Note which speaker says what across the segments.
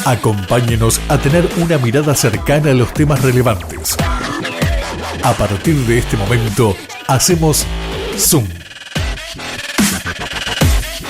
Speaker 1: Acompáñenos a tener una mirada cercana a los temas relevantes. A partir de este momento, hacemos Zoom.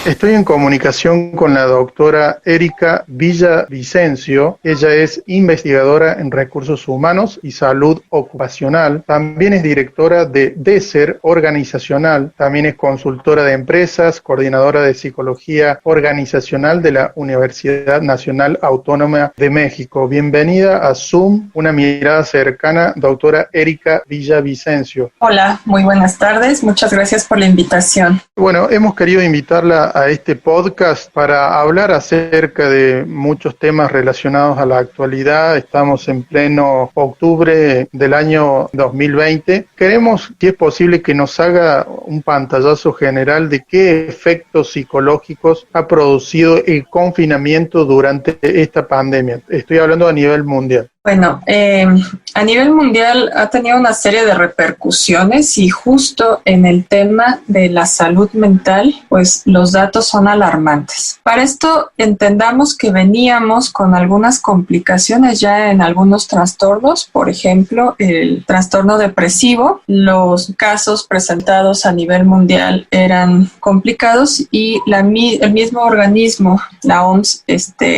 Speaker 2: Estoy en comunicación con la doctora Erika Villavicencio. Ella es investigadora en recursos humanos y salud ocupacional. También es directora de DESER organizacional. También es consultora de empresas, coordinadora de psicología organizacional de la Universidad Nacional Autónoma de México. Bienvenida a Zoom, una mirada cercana, doctora Erika Villavicencio.
Speaker 3: Hola, muy buenas tardes. Muchas gracias por la invitación.
Speaker 2: Bueno, hemos querido invitarla a este podcast para hablar acerca de muchos temas relacionados a la actualidad. Estamos en pleno octubre del año 2020. Queremos, si es posible, que nos haga un pantallazo general de qué efectos psicológicos ha producido el confinamiento durante esta pandemia. Estoy hablando a nivel mundial.
Speaker 3: Bueno, a nivel mundial ha tenido una serie de repercusiones y justo en el tema de la salud mental, pues los datos son alarmantes. Para esto entendamos que veníamos con algunas complicaciones ya en algunos trastornos, por ejemplo, el trastorno depresivo. Los casos presentados a nivel mundial eran complicados y el mismo organismo, la OMS,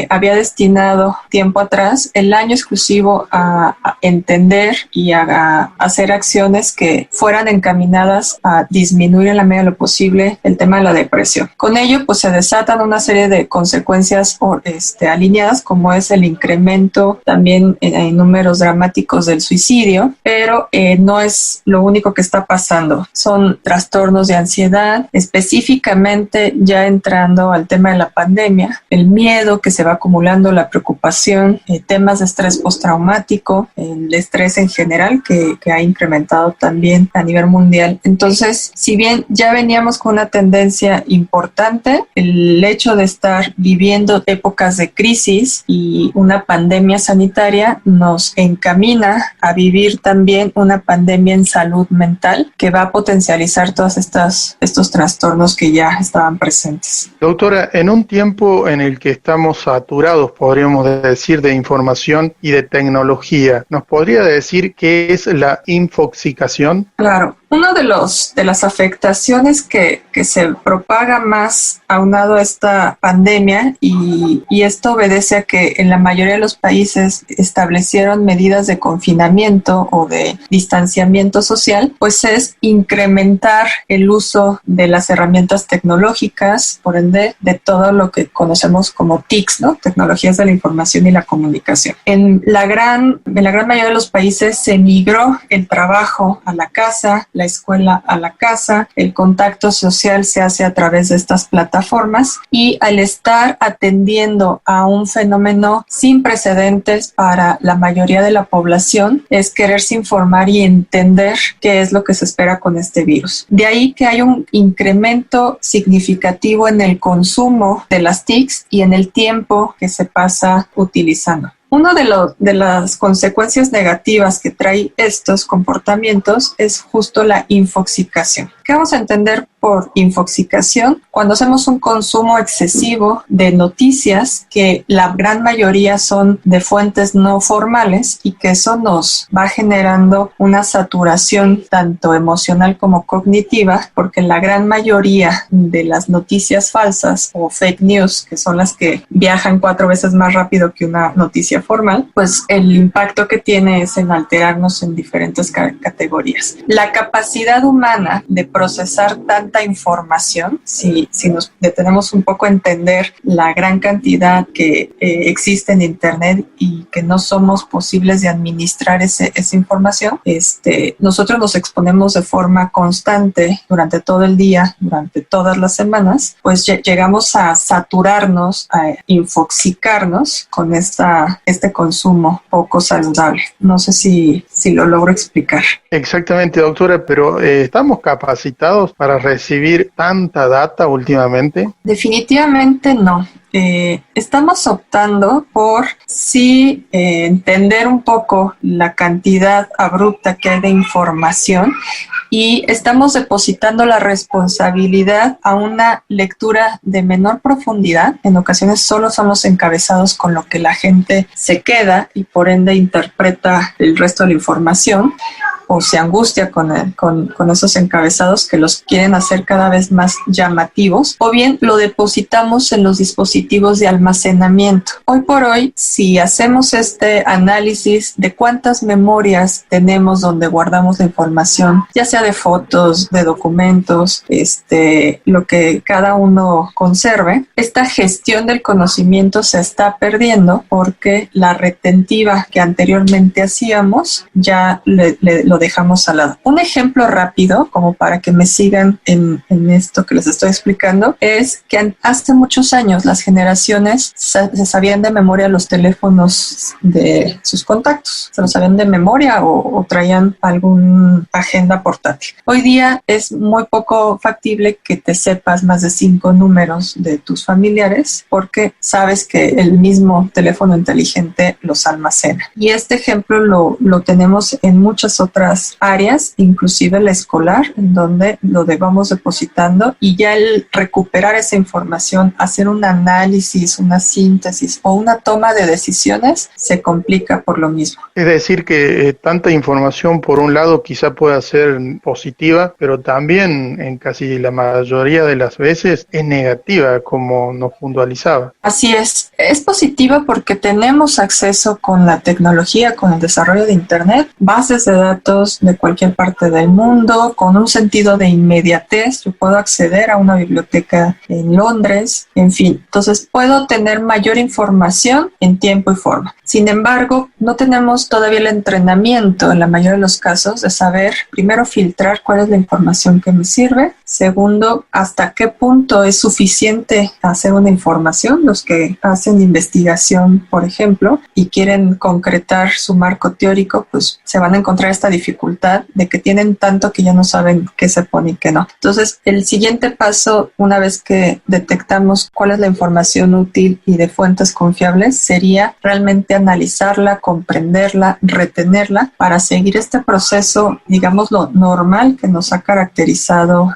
Speaker 3: había destinado tiempo atrás el año exclusivo a entender y a hacer acciones que fueran encaminadas a disminuir en la medida de lo posible el tema de la depresión. Con ello, pues se desatan una serie de consecuencias alineadas, como es el incremento también en números dramáticos del suicidio, pero no es lo único que está pasando. Son trastornos de ansiedad, específicamente ya entrando al tema de la pandemia, el miedo que se va acumulando, la preocupación, temas de estrés postraumático, el estrés en general que ha incrementado también a nivel mundial. Entonces, si bien ya veníamos con una tendencia importante, el hecho de estar viviendo épocas de crisis y una pandemia sanitaria nos encamina a vivir también una pandemia en salud mental que va a potencializar todos estos trastornos que ya estaban presentes.
Speaker 2: Doctora, en un tiempo en el que estamos saturados, podríamos decir, de información y de tecnología, ¿nos podría decir qué es la infoxicación?
Speaker 3: Claro. Una de las afectaciones que se propaga más aunado a esta pandemia y esto obedece a que en la mayoría de los países establecieron medidas de confinamiento o de distanciamiento social, pues es incrementar el uso de las herramientas tecnológicas, por ende de todo lo que conocemos como TICs, ¿no? Tecnologías de la información y la comunicación. En la gran mayoría de los países se migró el trabajo a la casa, la escuela a la casa, el contacto social se hace a través de estas plataformas y al estar atendiendo a un fenómeno sin precedentes para la mayoría de la población es quererse informar y entender qué es lo que se espera con este virus. De ahí que hay un incremento significativo en el consumo de las TICs y en el tiempo que se pasa utilizando. Una de las consecuencias negativas que trae estos comportamientos es justo la infoxicación. ¿Qué vamos a entender por infoxicación? Cuando hacemos un consumo excesivo de noticias, que la gran mayoría son de fuentes no formales y que eso nos va generando una saturación tanto emocional como cognitiva, porque la gran mayoría de las noticias falsas o fake news, que son las que viajan 4 veces más rápido que una noticia formal, pues el impacto que tiene es en alterarnos en diferentes categorías. La capacidad humana de procesar tanta información, si nos detenemos un poco a entender la gran cantidad que existe en Internet y que no somos posibles de administrar esa información, nosotros nos exponemos de forma constante durante todo el día, durante todas las semanas, pues llegamos a saturarnos, a infoxicarnos con este consumo poco saludable. No sé si lo logro explicar.
Speaker 2: Exactamente, doctora, pero ¿estamos capacitados para recibir tanta data últimamente?
Speaker 3: Definitivamente no. Estamos optando por sí entender un poco la cantidad abrupta que hay de información y estamos depositando la responsabilidad a una lectura de menor profundidad. En ocasiones solo somos encabezados con lo que la gente se queda y por ende interpreta el resto de la información o se angustia con esos encabezados que los quieren hacer cada vez más llamativos, o bien lo depositamos en los dispositivos de almacenamiento. Hoy por hoy, si hacemos este análisis de cuántas memorias tenemos donde guardamos la información, ya sea de fotos, de documentos, lo que cada uno conserve, esta gestión del conocimiento se está perdiendo porque la retentiva que anteriormente hacíamos ya lo dejamos al lado. Un ejemplo rápido, como para que me sigan en esto que les estoy explicando, es que hace muchos años las generaciones se sabían de memoria los teléfonos de sus contactos, se los sabían de memoria o traían alguna agenda portátil. Hoy día es muy poco factible que te sepas más de 5 números de tus familiares porque sabes que el mismo teléfono inteligente los almacena. Y este ejemplo lo tenemos en muchas otras áreas, inclusive la escolar, en donde lo vamos depositando, y ya el recuperar esa información, hacer un análisis, una síntesis o una toma de decisiones se complica por lo mismo.
Speaker 2: Es decir que tanta información por un lado quizá pueda ser positiva, pero también en casi la mayoría de las veces es negativa, como nos puntualizaba.
Speaker 3: Así es positiva porque tenemos acceso con la tecnología, con el desarrollo de Internet, bases de datos de cualquier parte del mundo, con un sentido de inmediatez. Yo puedo acceder a una biblioteca en Londres, en fin. Entonces puedo tener mayor información en tiempo y forma. Sin embargo, no tenemos todavía el entrenamiento en la mayoría de los casos de saber, primero, filtrar cuál es la información que me sirve. Segundo, hasta qué punto es suficiente hacer una información. Los que hacen investigación, por ejemplo, y quieren concretar su marco teórico, pues se van a encontrar esta dificultad de que tienen tanto que ya no saben qué se pone y qué no. Entonces, el siguiente paso, una vez que detectamos cuál es la información útil y de fuentes confiables, sería realmente analizarla, comprenderla, retenerla para seguir este proceso, digamos, lo normal que nos ha caracterizado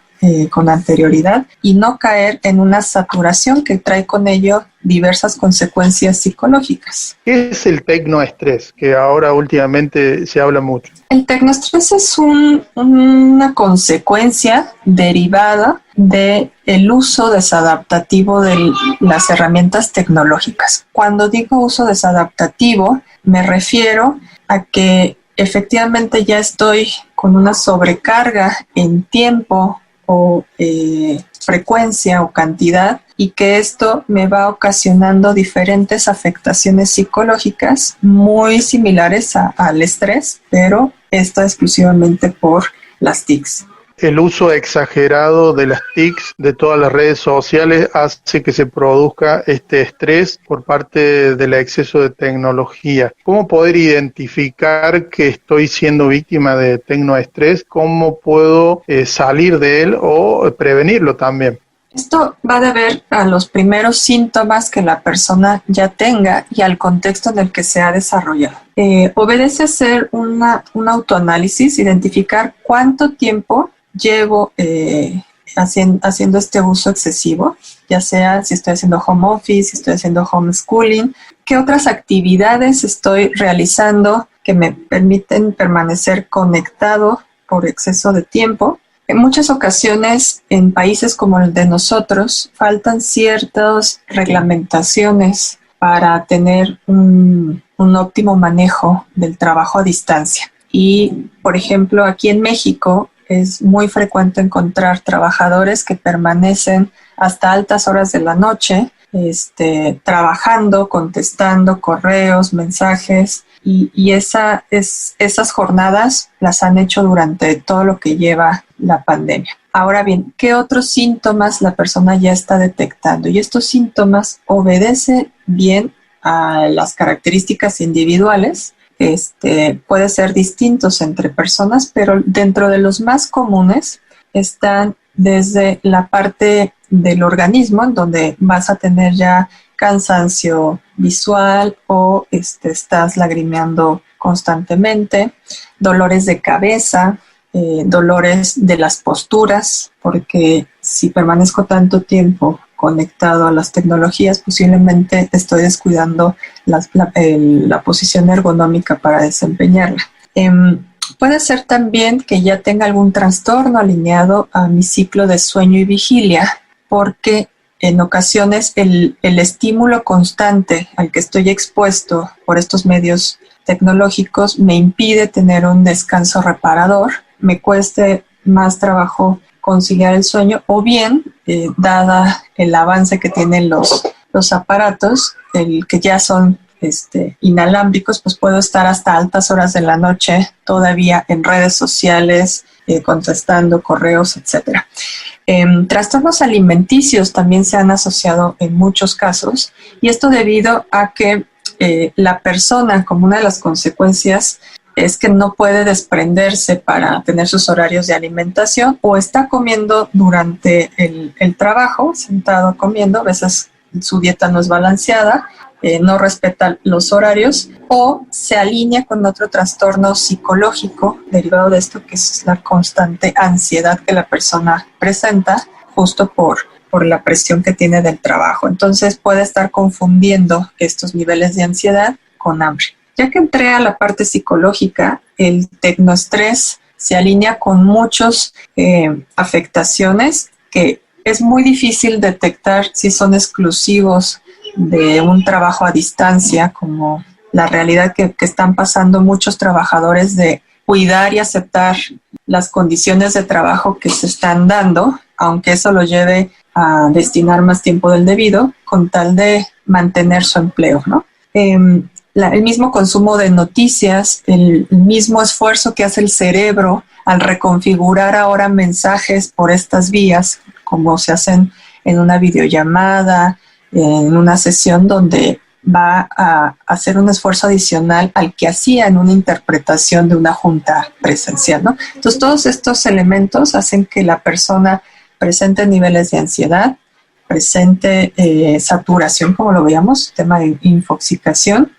Speaker 3: con anterioridad y no caer en una saturación que trae con ello diversas consecuencias psicológicas.
Speaker 2: ¿Qué es el tecnoestrés, que ahora últimamente se habla mucho?
Speaker 3: El tecnoestrés es una consecuencia derivada del uso desadaptativo de las herramientas tecnológicas. Cuando digo uso desadaptativo, me refiero a que efectivamente ya estoy con una sobrecarga en tiempo o frecuencia o cantidad, y que esto me va ocasionando diferentes afectaciones psicológicas muy similares al estrés, pero esto exclusivamente por las TICs.
Speaker 2: El uso exagerado de las TICs, de todas las redes sociales, hace que se produzca este estrés por parte del exceso de tecnología. ¿Cómo poder identificar que estoy siendo víctima de tecnoestrés? ¿Cómo puedo salir de él o prevenirlo también?
Speaker 3: Esto va a deber a los primeros síntomas que la persona ya tenga y al contexto en el que se ha desarrollado. Obedece hacer un autoanálisis, identificar cuánto tiempo llevo haciendo este uso excesivo, ya sea si estoy haciendo home office, si estoy haciendo homeschooling, qué otras actividades estoy realizando que me permiten permanecer conectado por exceso de tiempo. En muchas ocasiones, en países como el de nosotros, faltan ciertas reglamentaciones para tener un óptimo manejo del trabajo a distancia. Y, por ejemplo, aquí en México es muy frecuente encontrar trabajadores que permanecen hasta altas horas de la noche, trabajando, contestando correos, mensajes, y esas jornadas las han hecho durante todo lo que lleva la pandemia. Ahora bien, ¿qué otros síntomas la persona ya está detectando? Y estos síntomas obedecen bien a las características individuales. Puede ser distintos entre personas, pero dentro de los más comunes están desde la parte del organismo, en donde vas a tener ya cansancio visual o estás lagrimeando constantemente, dolores de cabeza, dolores de las posturas, porque si permanezco tanto tiempo conectado a las tecnologías, posiblemente estoy descuidando la posición ergonómica para desempeñarla. Puede ser también que ya tenga algún trastorno alineado a mi ciclo de sueño y vigilia, porque en ocasiones el estímulo constante al que estoy expuesto por estos medios tecnológicos me impide tener un descanso reparador, me cueste más trabajo conciliar el sueño, o bien, dada el avance que tienen los aparatos, el que ya son inalámbricos, pues puedo estar hasta altas horas de la noche todavía en redes sociales, contestando correos, etc. Trastornos alimenticios también se han asociado en muchos casos, y esto debido a que la persona, como una de las consecuencias, es que no puede desprenderse para tener sus horarios de alimentación, o está comiendo durante el trabajo, sentado comiendo, a veces su dieta no es balanceada, no respeta los horarios, o se alinea con otro trastorno psicológico derivado de esto, que es la constante ansiedad que la persona presenta justo por la presión que tiene del trabajo. Entonces puede estar confundiendo estos niveles de ansiedad con hambre. Ya que entré a la parte psicológica, el tecnoestrés se alinea con muchas afectaciones que es muy difícil detectar si son exclusivos de un trabajo a distancia, como la realidad que están pasando muchos trabajadores de cuidar y aceptar las condiciones de trabajo que se están dando, aunque eso lo lleve a destinar más tiempo del debido, con tal de mantener su empleo, ¿no? El mismo consumo de noticias, el mismo esfuerzo que hace el cerebro al reconfigurar ahora mensajes por estas vías, como se hacen en una videollamada, en una sesión donde va a hacer un esfuerzo adicional al que hacía en una interpretación de una junta presencial, ¿no? Entonces, todos estos elementos hacen que la persona presente niveles de ansiedad, presente saturación, como lo veíamos, tema de infoxicación,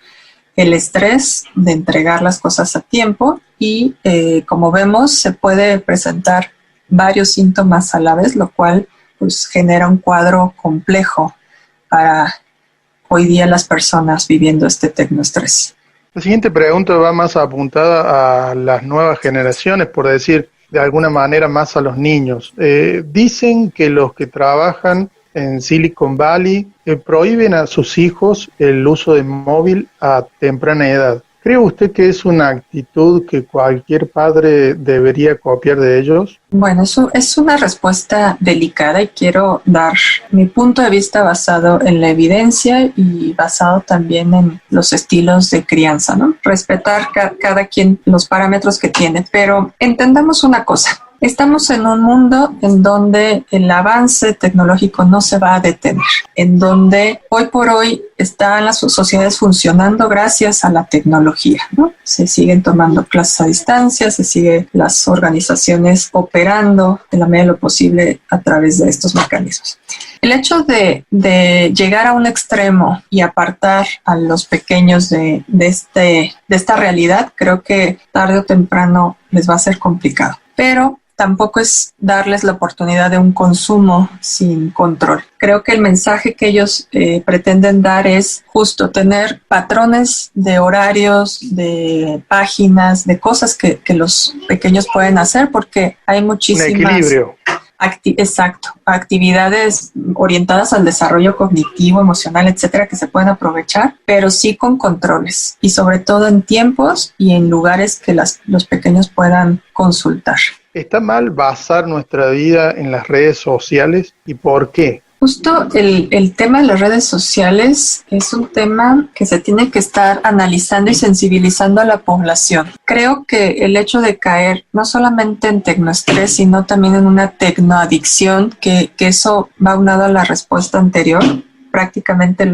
Speaker 3: el estrés de entregar las cosas a tiempo y, como vemos, se puede presentar varios síntomas a la vez, lo cual pues genera un cuadro complejo para hoy día las personas viviendo este tecnoestrés.
Speaker 2: La siguiente pregunta va más apuntada a las nuevas generaciones, por decir de alguna manera más a los niños. Dicen que los que trabajan en Silicon Valley prohíben a sus hijos el uso de móvil a temprana edad. ¿Cree usted que es una actitud que cualquier padre debería copiar de ellos?
Speaker 3: Bueno, eso es una respuesta delicada y quiero dar mi punto de vista basado en la evidencia y basado también en los estilos de crianza, ¿no? Respetar cada quien los parámetros que tiene, pero entendamos una cosa. Estamos en un mundo en donde el avance tecnológico no se va a detener, en donde hoy por hoy están las sociedades funcionando gracias a la tecnología, ¿no? Se siguen tomando clases a distancia, se siguen las organizaciones operando en la medida de lo posible a través de estos mecanismos. El hecho de llegar a un extremo y apartar a los pequeños de esta realidad, creo que tarde o temprano les va a ser complicado. Pero tampoco es darles la oportunidad de un consumo sin control. Creo que el mensaje que ellos pretenden dar es justo tener patrones de horarios, de páginas, de cosas que los pequeños pueden hacer, porque hay muchísimas...
Speaker 2: Un equilibrio.
Speaker 3: Exacto, actividades orientadas al desarrollo cognitivo, emocional, etcétera, que se pueden aprovechar, pero sí con controles y sobre todo en tiempos y en lugares que los pequeños puedan consultar.
Speaker 2: ¿Está mal basar nuestra vida en las redes sociales y por qué?
Speaker 3: Justo el tema de las redes sociales es un tema que se tiene que estar analizando y sensibilizando a la población. Creo que el hecho de caer no solamente en tecnoestrés, sino también en una tecnoadicción, que eso va unado a la respuesta anterior. Prácticamente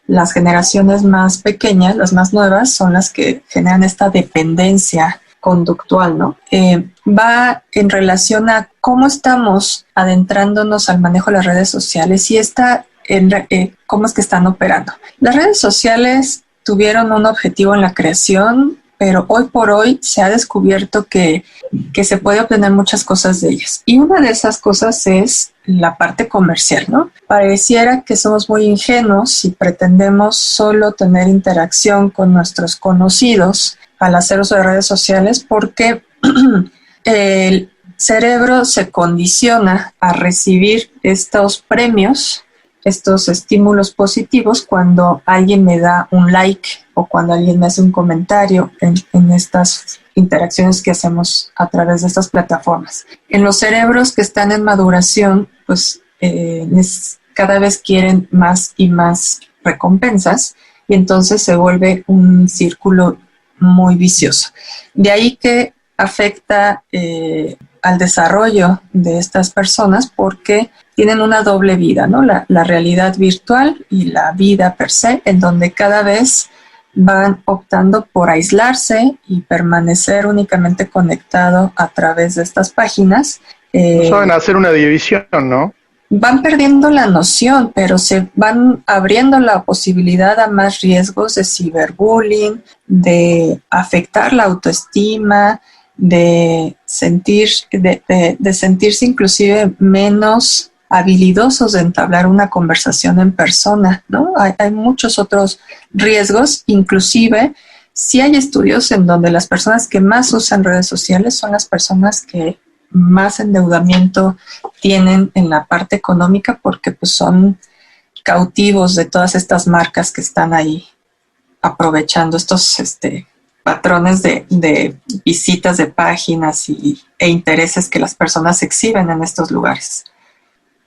Speaker 3: las generaciones más pequeñas, las más nuevas, son las que generan esta dependencia conductual, ¿no? Va en relación a cómo estamos adentrándonos al manejo de las redes sociales y cómo es que están operando. Las redes sociales tuvieron un objetivo en la creación pero hoy por hoy se ha descubierto que se puede obtener muchas cosas de ellas. Y una de esas cosas es la parte comercial, ¿no? Pareciera que somos muy ingenuos y pretendemos solo tener interacción con nuestros conocidos al hacer uso de redes sociales porque el cerebro se condiciona a recibir estos premios, estos estímulos positivos cuando alguien me da un like o cuando alguien me hace un comentario en estas interacciones que hacemos a través de estas plataformas. En los cerebros que están en maduración, pues cada vez quieren más y más recompensas y entonces se vuelve un círculo muy vicioso. De ahí que afecta al desarrollo de estas personas porque tienen una doble vida, ¿no? La realidad virtual y la vida per se, en donde cada vez van optando por aislarse y permanecer únicamente conectado a través de estas páginas.
Speaker 2: No saben hacer una división, ¿no?
Speaker 3: Van perdiendo la noción, pero se van abriendo la posibilidad a más riesgos de ciberbullying, de afectar la autoestima, de sentirse inclusive menos habilidosos de entablar una conversación en persona, ¿no? Hay muchos otros riesgos, inclusive sí hay estudios en donde las personas que más usan redes sociales son las personas que más endeudamiento tienen en la parte económica porque pues son cautivos de todas estas marcas que están ahí aprovechando estos patrones de visitas de páginas e intereses que las personas exhiben en estos lugares.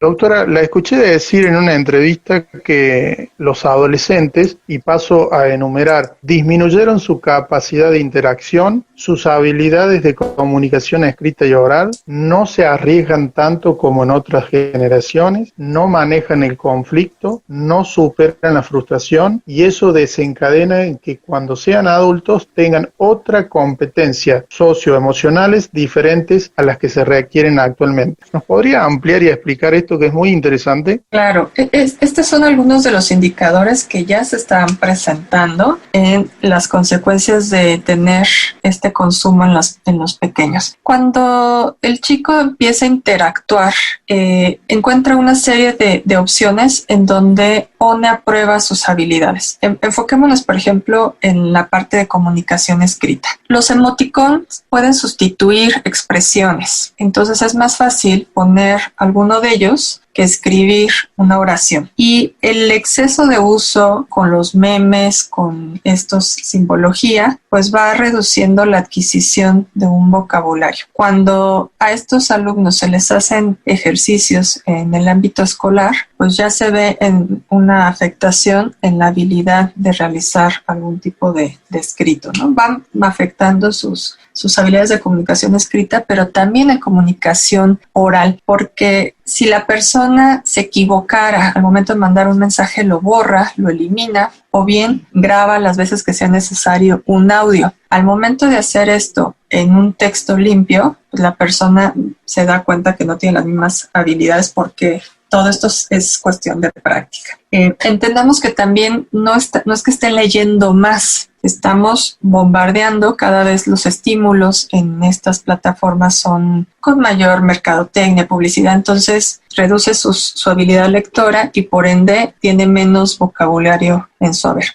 Speaker 2: Doctora, la escuché decir en una entrevista que los adolescentes, y paso a enumerar, disminuyeron su capacidad de interacción, sus habilidades de comunicación escrita y oral, no se arriesgan tanto como en otras generaciones, no manejan el conflicto, no superan la frustración, y eso desencadena en que cuando sean adultos tengan otra competencia socioemocionales diferentes a las que se requieren actualmente. ¿Nos podría ampliar y explicar esto que es muy interesante?
Speaker 3: Claro, estos son algunos de los indicadores que ya se están presentando en las consecuencias de tener este consumo en los pequeños. Cuando el chico empieza a interactuar, encuentra una serie de opciones en donde pone a prueba sus habilidades. Enfoquémonos, por ejemplo, en la parte de comunicación escrita. Los emoticons pueden sustituir expresiones, entonces es más fácil poner alguno de ellos que escribir una oración. Y el exceso de uso con los memes, con estos simbología, pues va reduciendo la adquisición de un vocabulario. Cuando a estos alumnos se les hacen ejercicios en el ámbito escolar, pues ya se ve en una afectación en la habilidad de realizar algún tipo de escrito, ¿no? Van afectando sus habilidades de comunicación escrita, pero también en comunicación oral, porque si la persona se equivocara al momento de mandar un mensaje, lo borra, lo elimina, o bien graba las veces que sea necesario un audio. Al momento de hacer esto en un texto limpio, pues la persona se da cuenta que no tiene las mismas habilidades porque todo esto es cuestión de práctica. Entendamos que también no es que estén leyendo más, estamos bombardeando cada vez los estímulos en estas plataformas son con mayor mercadotecnia, publicidad, entonces reduce su habilidad lectora y por ende tiene menos vocabulario en su haber.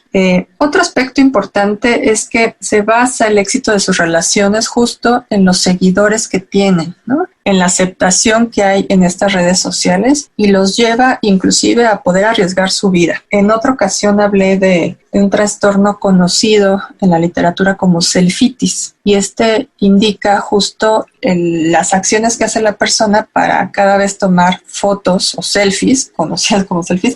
Speaker 3: Otro aspecto importante es que se basa el éxito de sus relaciones justo en los seguidores que tienen, ¿no? En la aceptación que hay en estas redes sociales y los lleva inclusive a poder arriesgar su vida. En otra ocasión hablé de un trastorno conocido en la literatura como selfitis y este indica justo las acciones que hace la persona para cada vez tomar fotos o selfies, conocidas como selfies,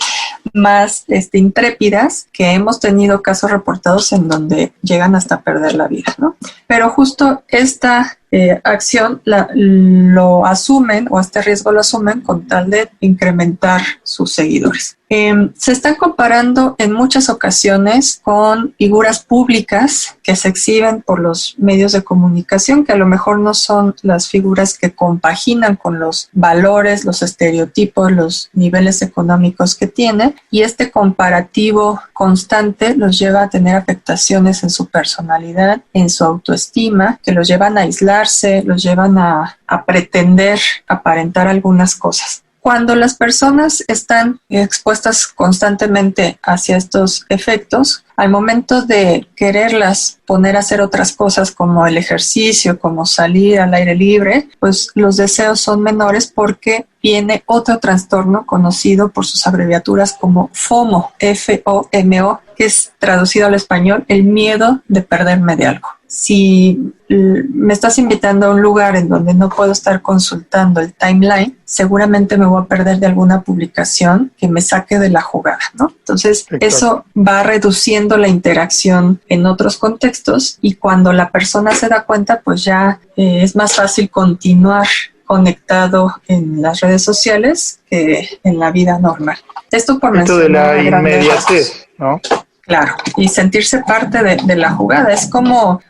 Speaker 3: más intrépidas, que hemos tenido casos reportados en donde llegan hasta perder la vida, ¿no? Pero justo esta acción lo asumen o este riesgo lo asumen con tal de incrementar sus seguidores. Se están comparando en muchas ocasiones con figuras públicas que se exhiben por los medios de comunicación, que a lo mejor no son las figuras que compaginan con los valores, los estereotipos, los niveles económicos que tienen, y este comparativo constante los lleva a tener afectaciones en su personalidad, en su autoestima, que los llevan a aislarse, los llevan a pretender aparentar algunas cosas. Cuando las personas están expuestas constantemente hacia estos efectos, al momento de quererlas poner a hacer otras cosas como el ejercicio, como salir al aire libre, pues los deseos son menores porque viene otro trastorno conocido por sus abreviaturas como FOMO, F-O-M-O, que es traducido al español el miedo de perderme de algo. Si me estás invitando a un lugar en donde no puedo estar consultando el timeline, seguramente me voy a perder de alguna publicación que me saque de la jugada, ¿no? Entonces, exacto, eso va reduciendo la interacción en otros contextos, y cuando la persona se da cuenta, pues ya es más fácil continuar conectado en las redes sociales que en la vida normal. Esto por mencionar
Speaker 2: de la inmediatez, ¿no?
Speaker 3: Claro, y sentirse parte de la jugada. Es como,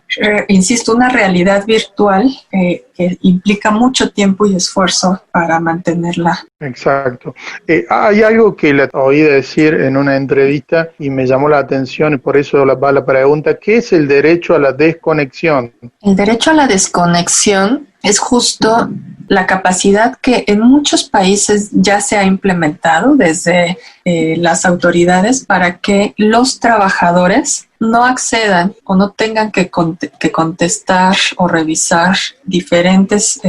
Speaker 3: insisto, una realidad virtual que implica mucho tiempo y esfuerzo para mantenerla.
Speaker 2: Exacto. Hay algo que le oí decir en una entrevista y me llamó la atención, y por eso va la pregunta: ¿qué es el derecho a la desconexión?
Speaker 3: El derecho a la desconexión es justo la capacidad que en muchos países ya se ha implementado desde las autoridades para que los trabajadores no accedan o no tengan que contestar o revisar diferentes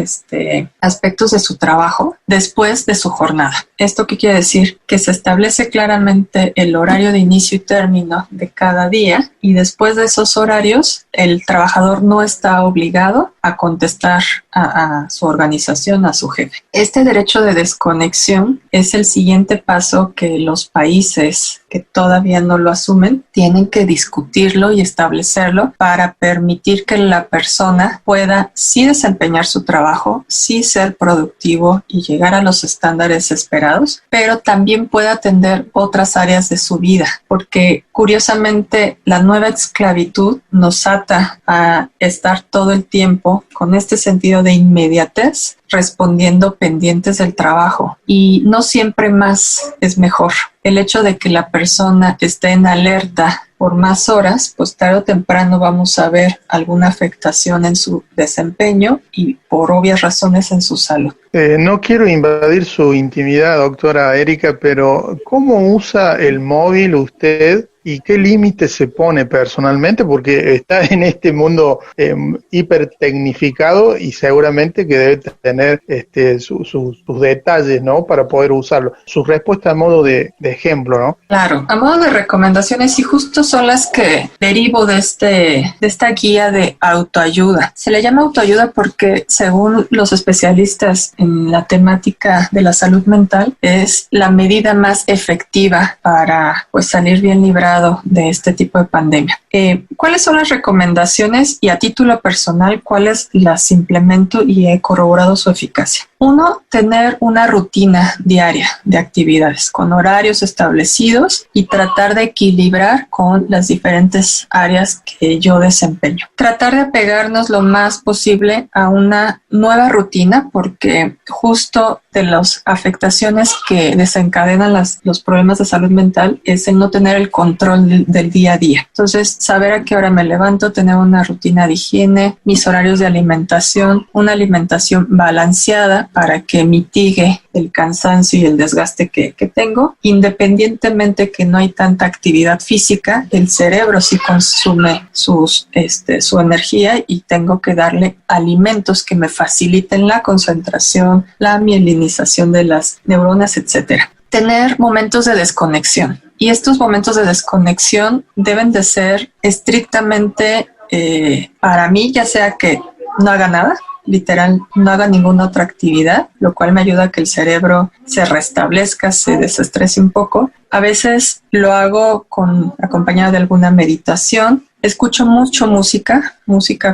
Speaker 3: aspectos de su trabajo después de su jornada. ¿Esto qué quiere decir? Que se establece claramente el horario de inicio y término de cada día, y después de esos horarios el trabajador no está obligado a contestar a su organización, a su jefe. Este derecho de desconexión es el siguiente paso que los países que todavía no lo asumen tienen que discutirlo y establecerlo para permitir que la persona pueda sí desempeñar su trabajo, sí ser productivo y llegar a los estándares esperados, pero también pueda atender otras áreas de su vida, porque curiosamente la nueva esclavitud nos ata a estar todo el tiempo con este sentido de inmediatez, respondiendo pendientes del trabajo, y no siempre más es mejor. El hecho de que la persona esté en alerta por más horas, pues tarde o temprano vamos a ver alguna afectación en su desempeño y por obvias razones en su salud.
Speaker 2: No quiero invadir su intimidad, doctora Erika, pero ¿cómo usa el móvil usted y qué límites se pone personalmente? Porque está en este mundo hipertecnificado y seguramente que debe tener sus detalles, ¿no?, para poder usarlo. Su respuesta a modo de ejemplo, ¿no?
Speaker 3: Claro, a modo de recomendaciones, y justo son las que derivo de esta guía de autoayuda. Se le llama autoayuda porque, según los especialistas en la temática de la salud mental, es la medida más efectiva para salir bien librado de este tipo de pandemia. ¿Cuáles son las recomendaciones? Y a título personal, ¿cuáles las implemento y he corroborado su eficacia? Uno, tener una rutina diaria de actividades con horarios establecidos y tratar de equilibrar con las diferentes áreas que yo desempeño. Tratar de apegarnos lo más posible a una nueva rutina, porque justo de las afectaciones que desencadenan los problemas de salud mental es el no tener el control del día a día. Entonces, saber a qué hora me levanto, tener una rutina de higiene, mis horarios de alimentación, una alimentación balanceada para que mitigue el cansancio y el desgaste que tengo. Independientemente que no hay tanta actividad física, el cerebro sí consume su energía, y tengo que darle alimentos que me faciliten la concentración, la mielinización de las neuronas, etcétera. Tener momentos de desconexión. Y estos momentos de desconexión deben de ser estrictamente para mí, ya sea que no haga nada, literal, no haga ninguna otra actividad, lo cual me ayuda a que el cerebro se restablezca, se desestrese un poco. A veces lo hago acompañado de alguna meditación. Escucho mucho música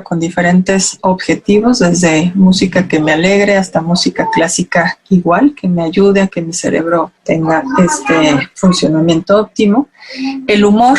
Speaker 3: con diferentes objetivos, desde música que me alegre hasta música clásica igual, que me ayude a que mi cerebro tenga este funcionamiento óptimo. El humor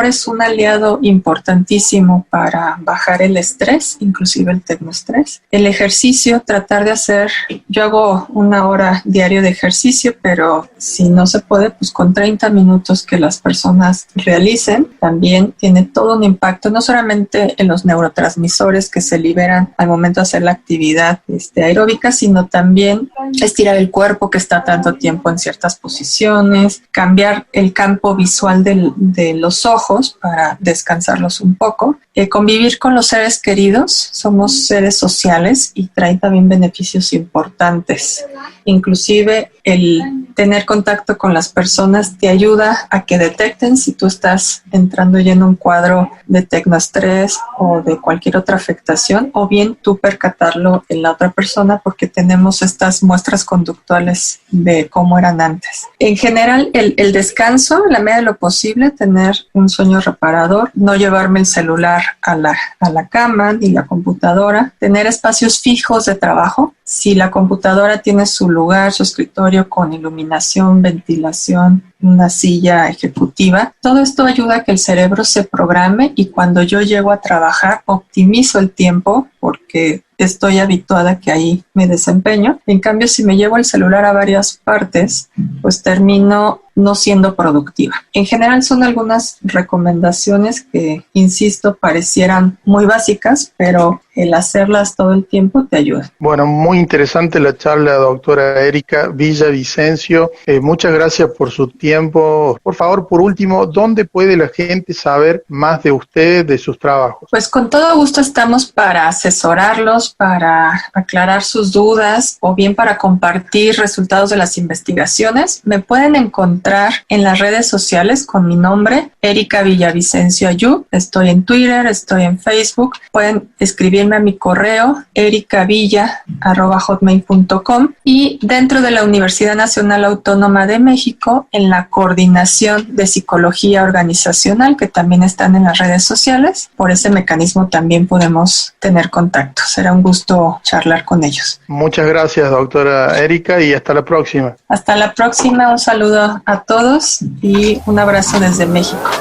Speaker 3: es un aliado importantísimo para bajar el estrés, inclusive el tecnoestrés. El ejercicio, tratar de hacer, yo hago 1 hora diario de ejercicio, pero si no se puede, pues con 30 minutos que las personas realicen, también tiene todo un impacto, no solamente en los neurotransmisores que se liberan al momento de hacer la actividad aeróbica, sino también estirar el cuerpo que está tanto tiempo en ciertas posiciones, cambiar el campo visual de los ojos para descansarlos un poco. Convivir con los seres queridos, somos seres sociales y trae también beneficios importantes. Inclusive el tener contacto con las personas te ayuda a que detecten si tú estás entrando ya en un cuadro de tecnoestrés o de cualquier otra afectación, o bien tú percatarlo en la otra persona, porque tenemos estas muestras conductuales de cómo eran antes. En general, el descanso, en la medida de lo posible, tener un sueño reparador, no llevarme el celular a la cama ni la computadora, tener espacios fijos de trabajo. Si la computadora tiene su lugar, su escritorio con iluminación, ventilación, una silla ejecutiva, todo esto ayuda a que el cerebro se programe, y cuando yo llego a trabajar optimizo el tiempo porque estoy habituada a que ahí me desempeño. En cambio, si me llevo el celular a varias partes, pues termino no siendo productiva. En general son algunas recomendaciones que, insisto, parecieran muy básicas, pero el hacerlas todo el tiempo te ayuda.
Speaker 2: Bueno, muy interesante la charla, doctora Erika Villavicencio. Muchas gracias por su tiempo. Por favor, por último, ¿dónde puede la gente saber más de usted, de sus trabajos?
Speaker 3: Pues con todo gusto estamos para asesorarlos, para aclarar sus dudas o bien para compartir resultados de las investigaciones. Me pueden encontrar en las redes sociales con mi nombre, Erika Villavicencio Ayú. Estoy en Twitter, estoy en Facebook. Pueden escribirme a mi correo ericavilla@hotmail.com, y dentro de la Universidad Nacional Autónoma de México en la Coordinación de Psicología Organizacional, que también están en las redes sociales. Por ese mecanismo también podemos tener contacto. Será un gusto charlar con ellos.
Speaker 2: Muchas gracias, doctora Erika, y hasta la próxima.
Speaker 3: Hasta la próxima, un saludo a todos y un abrazo desde México.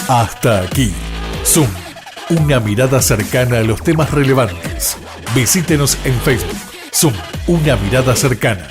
Speaker 1: Hasta aquí, Zoom, una mirada cercana a los temas relevantes. Visítenos en Facebook, Zoom, una mirada cercana.